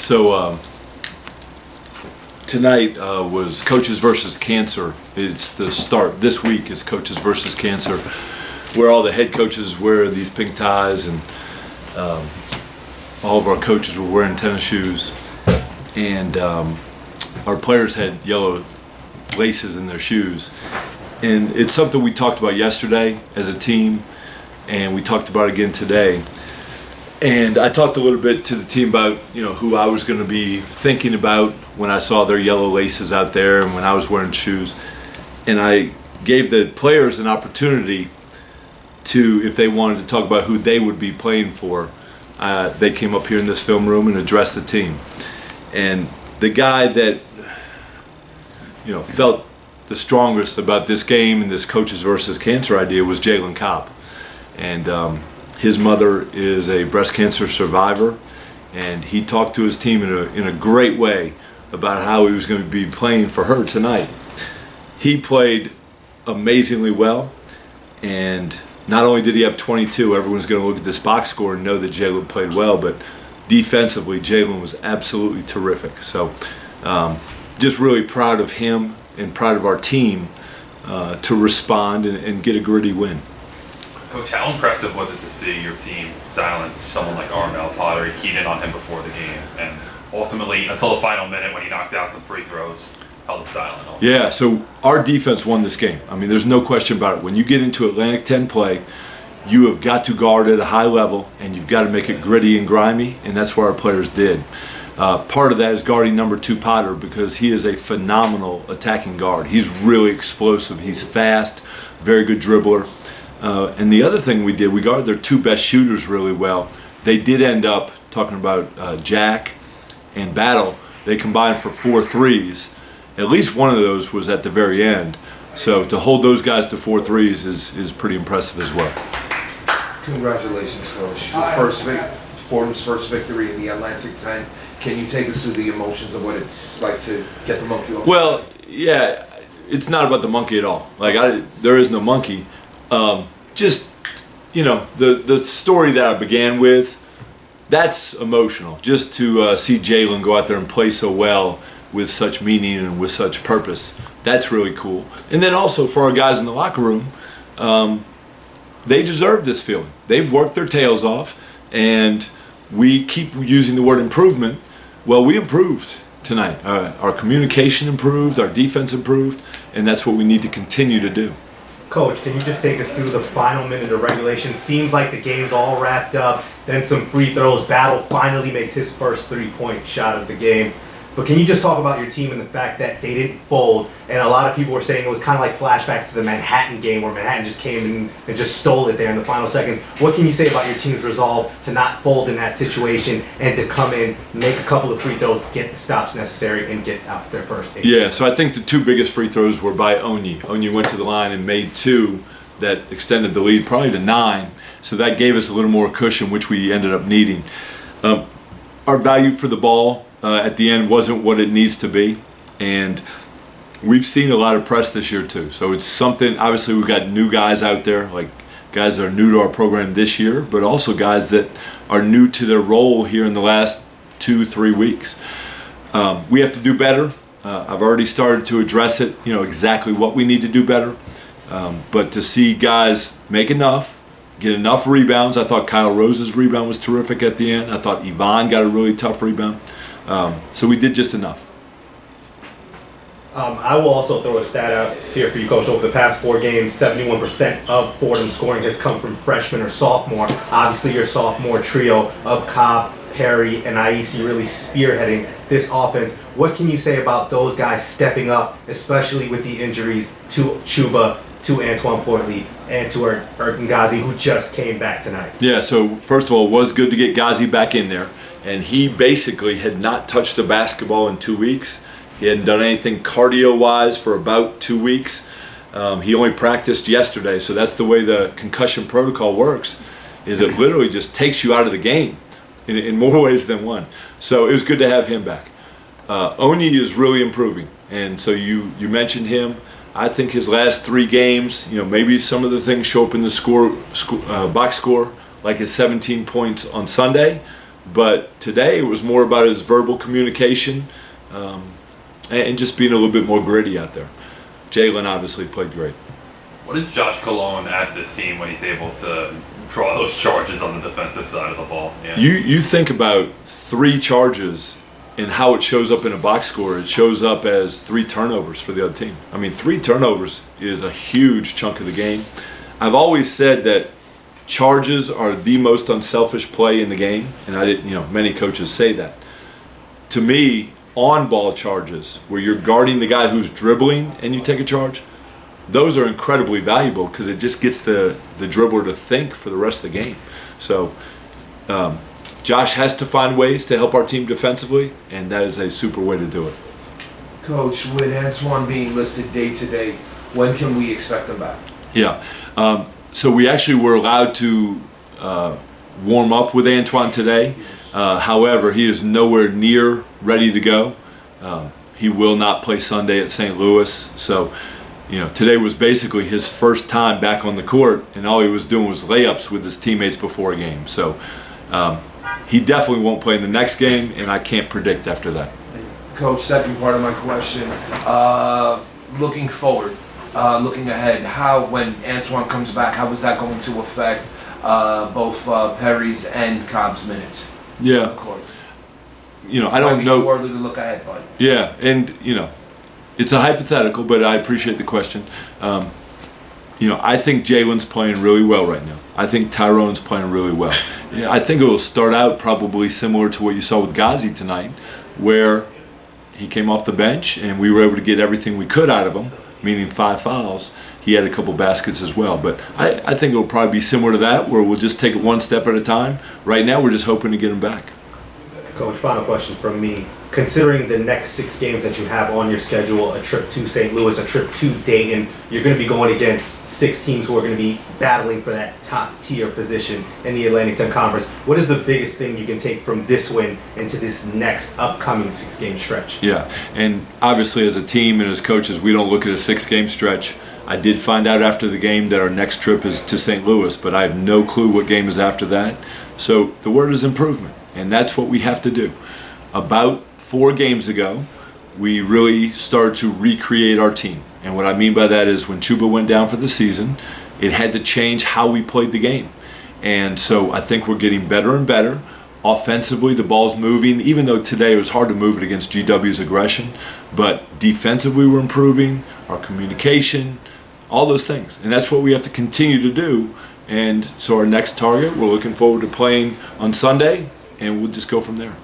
So tonight was Coaches versus Cancer. It's the start. This week is Coaches versus Cancer, where all the head coaches wear these pink ties, and all of our coaches were wearing tennis shoes, and our players had yellow laces in their shoes. And it's something we talked about yesterday as a team, and we talked about it again today. And I talked a little bit to the team about, who I was going to be thinking about when I saw their yellow laces out there and when I was wearing shoes. And I gave the players an opportunity to, if they wanted to talk about who they would be playing for, they came up here in this film room and addressed the team. And the guy that, felt the strongest about this game and this Coaches versus Cancer idea was Jalen Cobb. And his mother is a breast cancer survivor, and he talked to his team in a great way about how he was going to be playing for her tonight. He played amazingly well, and not only did he have 22, everyone's going to look at this box score and know that Jalen played well, but defensively, Jalen was absolutely terrific. So just really proud of him and proud of our team to respond and get a gritty win. Coach, how impressive was it to see your team silence someone like Armel Potter? He keyed in on him before the game, and ultimately, until the final minute when he knocked out some free throws, held him silent. Yeah, so our defense won this game. I mean, there's no question about it. When you get into Atlantic 10 play, you have got to guard at a high level, and you've got to make it gritty and grimy, and that's what our players did. Part of that is guarding number 2 Potter, because he is a phenomenal attacking guard. He's really explosive. He's fast, very good dribbler. And the other thing we did, we guarded their 2 best shooters really well. They did end up, talking about Jack and Battle, they combined for 4 threes. At least one of those was at the very end. So to hold those guys to 4 threes is pretty impressive as well. Congratulations, Coach. Fordham's first victory in the Atlantic 10. Can you take us through the emotions of what it's like to get the monkey off? Well, yeah, it's not about the monkey at all. There is no monkey. The story that I began with, that's emotional. Just to see Jalen go out there and play so well with such meaning and with such purpose, that's really cool. And then also for our guys in the locker room, they deserve this feeling. They've worked their tails off, and we keep using the word improvement. Well, we improved tonight. Our communication improved, our defense improved, and that's what we need to continue to do. Coach, can you just take us through the final minute of regulation? Seems like the game's all wrapped up. Then some free throws. Battle finally makes his first 3-point shot of the game. But can you just talk about your team and the fact that they didn't fold? And a lot of people were saying it was kind of like flashbacks to the Manhattan game, where Manhattan just came in and just stole it there in the final seconds. What can you say about your team's resolve to not fold in that situation and to come in, make a couple of free throws, get the stops necessary, and get out their first 8? Yeah, so I think the 2 biggest free throws were by Onye. Onye went to the line and made 2 that extended the lead probably to 9. So that gave us a little more cushion, which we ended up needing. Our value for the ball at the end wasn't what it needs to be, and we've seen a lot of press this year too. So it's something, obviously we've got new guys out there, like guys that are new to our program this year, but also guys that are new to their role here in the last 2-3 weeks. We have to do better. I've already started to address it, exactly what we need to do better. But to see guys make enough, get enough rebounds. I thought Kyle Rose's rebound was terrific at the end. I thought Yvonne got a really tough rebound. So we did just enough. I will also throw a stat out here for you, Coach. Over the past 4 games, 71% of Fordham scoring has come from freshman or sophomore. Obviously, your sophomore trio of Cobb, Perry, and Aisi really spearheading this offense. What can you say about those guys stepping up, especially with the injuries to Chuba, to Antoine Portley, and to Erkin Ghazi, who just came back tonight? Yeah, so first of all, it was good to get Ghazi back in there. And he basically had not touched a basketball in 2 weeks. He hadn't done anything cardio-wise for about 2 weeks. He only practiced yesterday, so that's the way the concussion protocol works, is it literally just takes you out of the game in more ways than one. So it was good to have him back. Onye is really improving, and so you mentioned him. I think his last 3 games, maybe some of the things show up in the box score, like his 17 points on Sunday. But today it was more about his verbal communication and just being a little bit more gritty out there. Jalen obviously played great. What does Josh Cologne add to this team when he's able to draw those charges on the defensive side of the ball? Yeah. You think about 3 charges and how it shows up in a box score. It shows up as 3 turnovers for the other team. I mean, 3 turnovers is a huge chunk of the game. I've always said that charges are the most unselfish play in the game, and I didn't, many coaches say that. To me, on-ball charges, where you're guarding the guy who's dribbling and you take a charge, those are incredibly valuable because it just gets the dribbler to think for the rest of the game. So Josh has to find ways to help our team defensively, and that is a super way to do it. Coach, with Antoine being listed day to day, when can we expect him back? Yeah. So we actually were allowed to warm up with Antoine today. However, he is nowhere near ready to go. He will not play Sunday at St. Louis. So, today was basically his first time back on the court, and all he was doing was layups with his teammates before a game. So he definitely won't play in the next game, and I can't predict after that. Coach, second part of my question, looking forward, looking ahead, when Antoine comes back, how is that going to affect both Perry's and Cobb's minutes? Yeah. I don't know. Too early to look ahead, bud. Yeah, and it's a hypothetical, but I appreciate the question. I think Jalen's playing really well right now. I think Tyrone's playing really well. Yeah, I think it will start out probably similar to what you saw with Ghazi tonight, where he came off the bench and we were able to get everything we could out of him, meaning 5 fouls. He had a couple baskets as well. But I think it'll probably be similar to that, where we'll just take it one step at a time. Right now, we're just hoping to get him back. Coach, final question from me. Considering the next 6 games that you have on your schedule, a trip to St. Louis, a trip to Dayton, you're going to be going against 6 teams who are going to be battling for that top tier position in the Atlantic 10 Conference. What is the biggest thing you can take from this win into this next upcoming 6-game stretch? Yeah, and obviously as a team and as coaches, we don't look at a 6-game stretch. I did find out after the game that our next trip is to St. Louis, but I have no clue what game is after that. So the word is improvement, and that's what we have to do. About 4 games ago, we really started to recreate our team. And what I mean by that is when Chuba went down for the season, it had to change how we played the game. And so I think we're getting better and better. Offensively, the ball's moving, even though today it was hard to move it against GW's aggression. But defensively, we're improving, our communication, all those things. And that's what we have to continue to do. And so our next target, we're looking forward to playing on Sunday, and we'll just go from there.